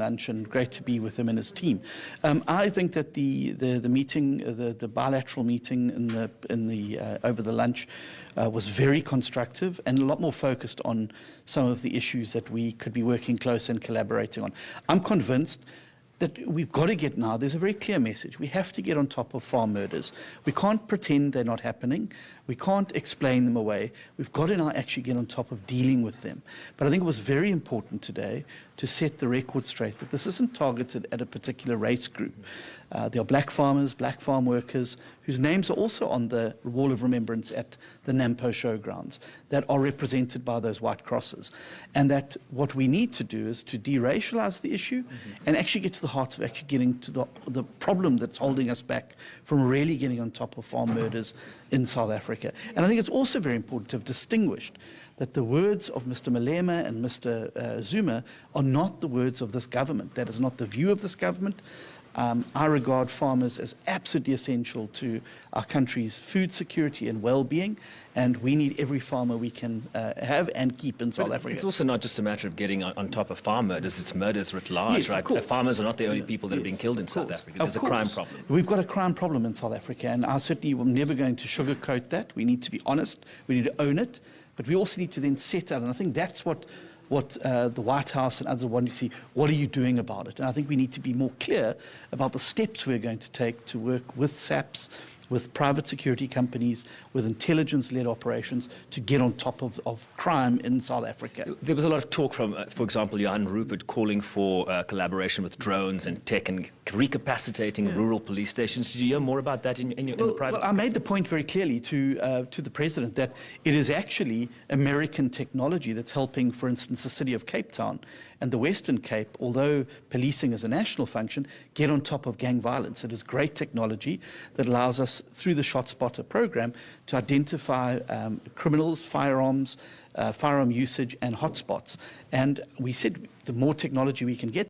lunch, and great to be with him and his team. I think that the meeting, the bilateral meeting over the lunch was very constructive and a lot more focused on some of the issues that we could be working close and collaborating on. I'm convinced that we've got to get now, there's a very clear message. We have to get on top of farm murders. We can't pretend they're not happening. We can't explain them away. We've got to now actually get on top of dealing with them. But I think it was very important today to set the record straight that this isn't targeted at a particular race group. There are black farmers, black farm workers, whose names are also on the wall of remembrance at the Nampo showgrounds that are represented by those white crosses. And that what we need to do is to de-racialize the issue and actually get to the heart of actually getting to the problem that's holding us back from really getting on top of farm murders in South Africa. And I think it's also very important to have distinguished that the words of Mr. Malema and Mr. Zuma are not the words of this government. That is not the view of this government. I regard farmers as absolutely essential to our country's food security and well-being, and we need every farmer we can have and keep in South Africa. It's also not just a matter of getting on top of farm murders, it's murders writ large, right? Farmers are not the only people that are being killed in South Africa. There's a crime problem. We've got a crime problem in South Africa, and I certainly am never going to sugarcoat that. We need to be honest, we need to own it, but we also need to then set out, and I think that's what the White House and others want to see. What are you doing about it? And I think we need to be more clear about the steps we're going to take to work with SAPs, with private security companies, with intelligence-led operations to get on top of crime in South Africa. There was a lot of talk from, for example, Johan Rupert calling for collaboration with drones and tech and recapacitating rural police stations. Did you hear more about that in the private? Well, I made the point very clearly to the President that it is actually American technology that's helping, for instance, the city of Cape Town and the Western Cape, although policing is a national function, get on top of gang violence. It is great technology that allows us, through the ShotSpotter program, to identify criminals, firearms, firearm usage, and hotspots. And we said the more technology we can get,